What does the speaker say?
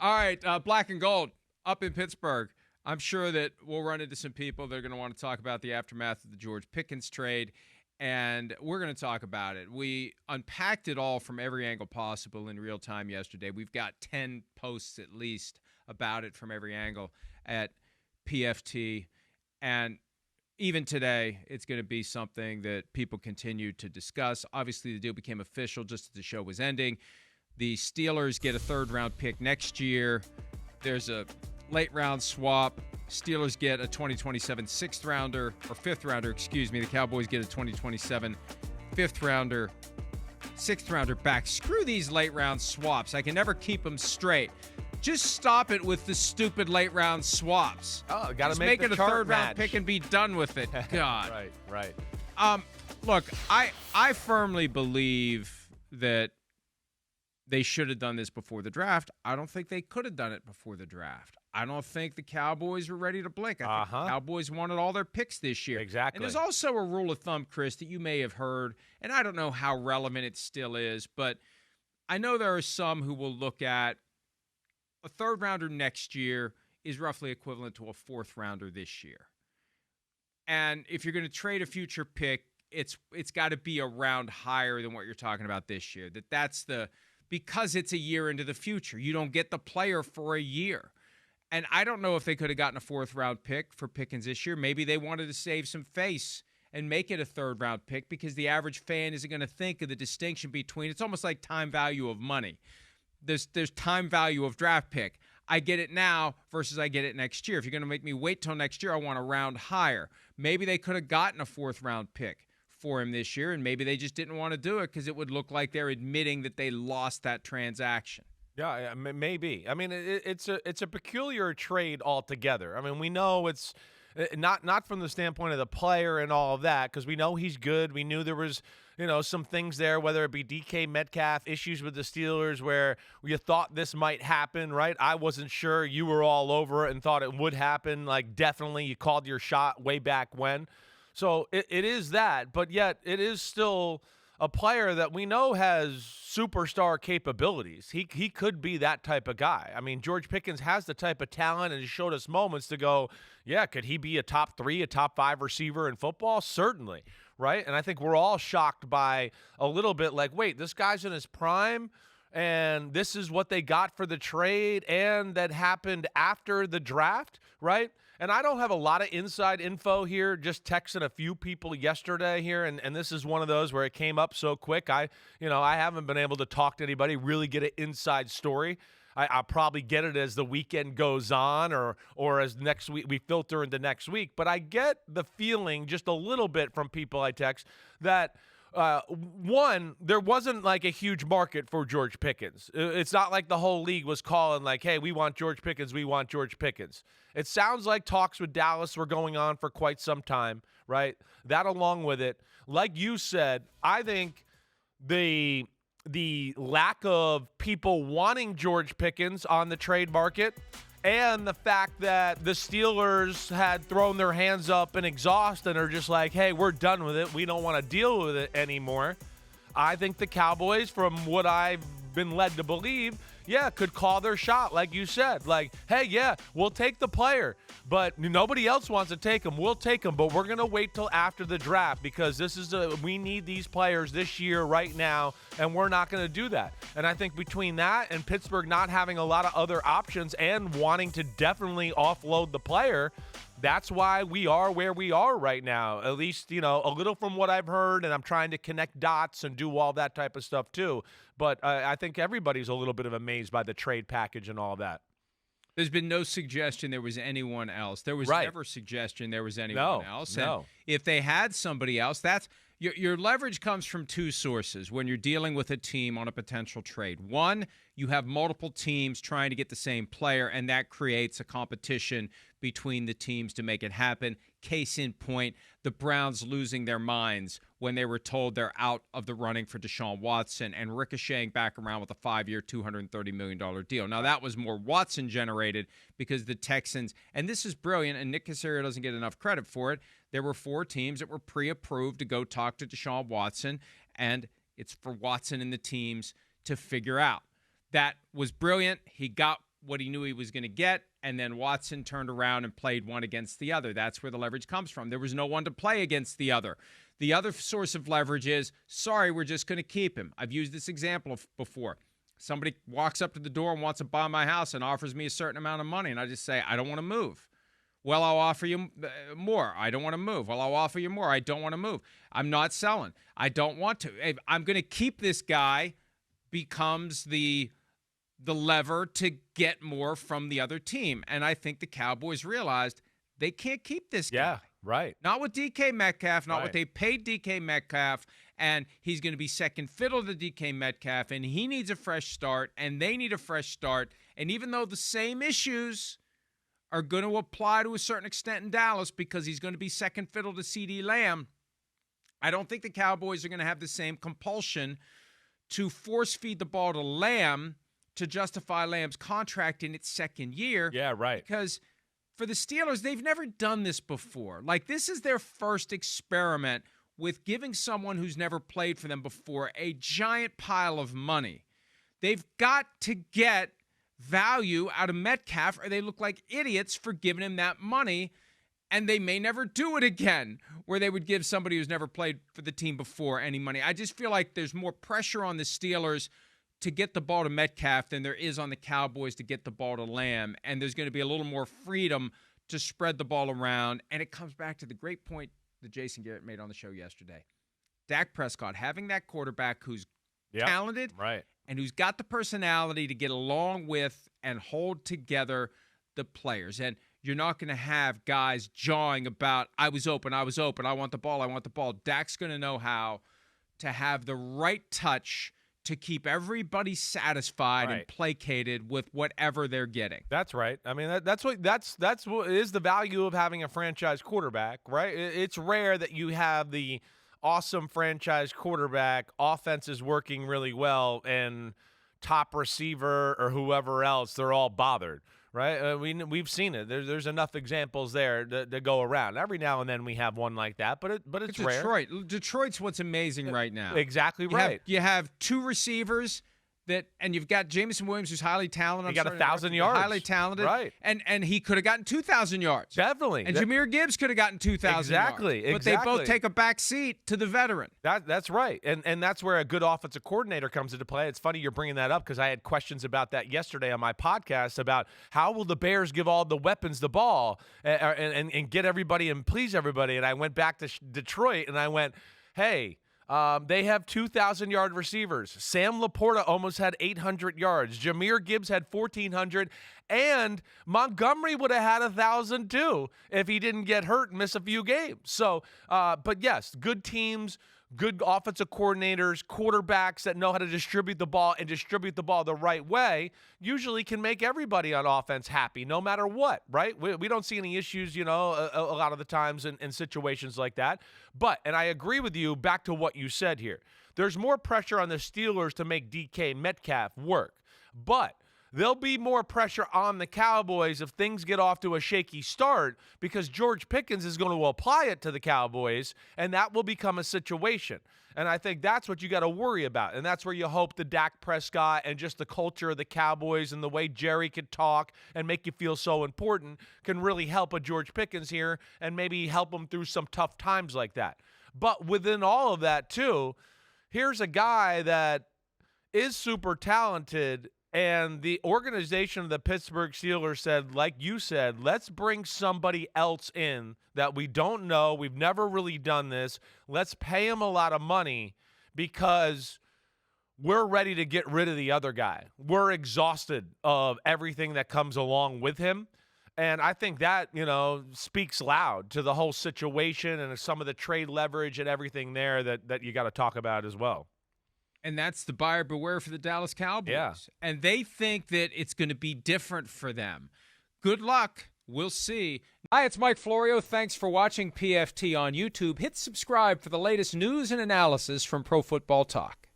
All right, black and gold up in Pittsburgh. I'm sure that we'll run into some people that are going to want to talk about the aftermath of the George Pickens trade, and we're going to talk about it. We unpacked it all from every angle possible in real time yesterday. We've got 10 posts at least about it from every angle at PFT, and even today, it's going to be something that people continue to discuss. Obviously, the deal became official just as the show was ending. The Steelers get a third-round pick next year. There's a late-round swap. Steelers get a 2027 sixth-rounder, or fifth-rounder, excuse me. The Cowboys get a 2027 fifth-rounder, sixth-rounder back. Screw these late-round swaps. I can never keep them straight. Just stop it with the stupid late-round swaps. Oh, got to make it a third-round pick and be done with it. God. Right. Look, I firmly believe that they should have done this before the draft. I don't think they could have done it before the draft. I don't think the Cowboys were ready to blink. I think the Cowboys wanted all their picks this year. Exactly. And there's also a rule of thumb, Chris, that you may have heard, and I don't know how relevant it still is, but I know there are some who will look at a third-rounder next year is roughly equivalent to a fourth-rounder this year. And if you're going to trade a future pick, it's got to be a round higher than what you're talking about this year. Because it's a year into the future. You don't get the player for a year. And I don't know if they could have gotten a fourth-round pick for Pickens this year. Maybe they wanted to save some face and make it a third-round pick because the average fan isn't going to think of the distinction between – it's almost like time value of money. There's time value of draft pick. I get it now versus I get it next year. If you're going to make me wait till next year, I want a round higher. Maybe they could have gotten a fourth-round pick for him this year, and maybe they just didn't want to do it because it would look like they're admitting that they lost that transaction. Yeah, maybe. I mean, it's a peculiar trade altogether. I mean, we know it's not from the standpoint of the player and all of that, because we know he's good. We knew there was, some things there, whether it be DK Metcalf, issues with the Steelers where you thought this might happen, right? I wasn't sure. You were all over it and thought it would happen. Like, definitely you called your shot way back when. So it is that, but yet it is still a player that we know has superstar capabilities. He could be that type of guy. I mean, George Pickens has the type of talent, and he showed us moments to go, yeah, could he be a top 3, a top 5 receiver in football? Certainly, right? And I think we're all shocked by a little bit like, wait, this guy's in his prime, and this is what they got for the trade, and that happened after the draft, right? And I don't have a lot of inside info here, just texting a few people yesterday here, and this is one of those where it came up so quick. I haven't been able to talk to anybody, really get an inside story. I'll probably get it as the weekend goes on or as next week we filter into next week. But I get the feeling just a little bit from people I text that one, there wasn't like a huge market for George Pickens. It's not like the whole league was calling like, hey, we want George Pickens, we want George Pickens. It sounds like talks with Dallas were going on for quite some time, right? That along with it, like you said, I think the lack of people wanting George Pickens on the trade market and the fact that the Steelers had thrown their hands up in exhaust and are just like, hey, we're done with it. We don't want to deal with it anymore. I think the Cowboys, from what I've been led to believe, could call their shot, like you said. Like, hey, we'll take the player, but nobody else wants to take him. We'll take him, but we're going to wait till after the draft because we need these players this year right now, and we're not going to do that. And I think between that and Pittsburgh not having a lot of other options and wanting to definitely offload the player, that's why we are where we are right now, at least, a little from what I've heard, and I'm trying to connect dots and do all that type of stuff too. But I think everybody's a little bit of amazed by the trade package and all that. There's been no suggestion there was anyone else. There was never suggestion there was anyone else. And if they had somebody else, that's your leverage comes from two sources when you're dealing with a team on a potential trade. One, you have multiple teams trying to get the same player, and that creates a competition between the teams to make it happen. Case in point, the Browns losing their minds when they were told they're out of the running for Deshaun Watson and ricocheting back around with a 5-year, $230 million deal. Now, that was more Watson-generated because the Texans, and this is brilliant, and Nick Caserio doesn't get enough credit for it, there were 4 teams that were pre-approved to go talk to Deshaun Watson, and it's for Watson and the teams to figure out. That was brilliant. He got what he knew he was going to get, and then Watson turned around and played one against the other. That's where the leverage comes from. There was no one to play against the other. The other source of leverage is, sorry, we're just going to keep him. I've used this example before. Somebody walks up to the door and wants to buy my house and offers me a certain amount of money, and I just say, I don't want to move. Well, I'll offer you more. I don't want to move. Well, I'll offer you more. I don't want to move. I'm not selling. I don't want to. If I'm going to keep this guy becomes the lever to get more from the other team. And I think the Cowboys realized they can't keep this guy. Yeah, right. Not with DK Metcalf, not what they paid DK Metcalf, and he's going to be second fiddle to DK Metcalf, and he needs a fresh start, and they need a fresh start. And even though the same issues are going to apply to a certain extent in Dallas because he's going to be second fiddle to CeeDee Lamb, I don't think the Cowboys are going to have the same compulsion to force feed the ball to Lamb to justify Lamb's contract in its second year. Yeah, right. Because for the Steelers, they've never done this before. Like, this is their first experiment with giving someone who's never played for them before a giant pile of money. They've got to get value out of Metcalf, or they look like idiots for giving him that money, and they may never do it again, where they would give somebody who's never played for the team before any money. I just feel like there's more pressure on the Steelers to get the ball to Metcalf than there is on the Cowboys to get the ball to Lamb, and there's going to be a little more freedom to spread the ball around, and it comes back to the great point that Jason Garrett made on the show yesterday. Dak Prescott, having that quarterback who's talented and who's got the personality to get along with and hold together the players. And you're not going to have guys jawing about, I was open, I want the ball. Dak's going to know how to have the right touch to keep everybody satisfied and placated with whatever they're getting. That's right. I mean, that's what is the value of having a franchise quarterback, right? It's rare that you have the awesome franchise quarterback, offense is working really well, and top receiver or whoever else, they're all bothered, right? We've seen it. There's enough examples there to go around. Every now and then we have one like that, but it's rare. Detroit's what's amazing right now. Exactly right. You have two receivers and you've got Jameson Williams, who's highly talented. He got 1,000 yards. Highly talented. Right. And he could have gotten 2,000 yards. Definitely. And Jahmyr Gibbs could have gotten 2,000 yards. But they both take a back seat to the veteran. That's right. And that's where a good offensive coordinator comes into play. It's funny you're bringing that up because I had questions about that yesterday on my podcast about how will the Bears give all the weapons the ball and get everybody and please everybody. And I went back to Detroit and I went, hey, they have 2,000-yard receivers. Sam Laporta almost had 800 yards. Jahmyr Gibbs had 1,400. And Montgomery would have had 1,000 too if he didn't get hurt and miss a few games. So, but yes, good teams, good offensive coordinators, quarterbacks that know how to distribute the ball and distribute the ball the right way usually can make everybody on offense happy no matter what, right? We don't see any issues, a lot of the times in situations like that. But, and I agree with you, back to what you said here, there's more pressure on the Steelers to make DK Metcalf work. But there'll be more pressure on the Cowboys if things get off to a shaky start because George Pickens is going to apply it to the Cowboys, and that will become a situation. And I think that's what you got to worry about, and that's where you hope the Dak Prescott and just the culture of the Cowboys and the way Jerry could talk and make you feel so important can really help a George Pickens here and maybe help him through some tough times like that. But within all of that, too, here's a guy that is super talented. And the organization of the Pittsburgh Steelers said, like you said, let's bring somebody else in that we don't know. We've never really done this. Let's pay him a lot of money because we're ready to get rid of the other guy. We're exhausted of everything that comes along with him. And I think that, speaks loud to the whole situation and some of the trade leverage and everything there that you got to talk about as well. And that's the buyer beware for the Dallas Cowboys. Yeah. And they think that it's going to be different for them. Good luck. We'll see. Hi, it's Mike Florio. Thanks for watching PFT on YouTube. Hit subscribe for the latest news and analysis from Pro Football Talk.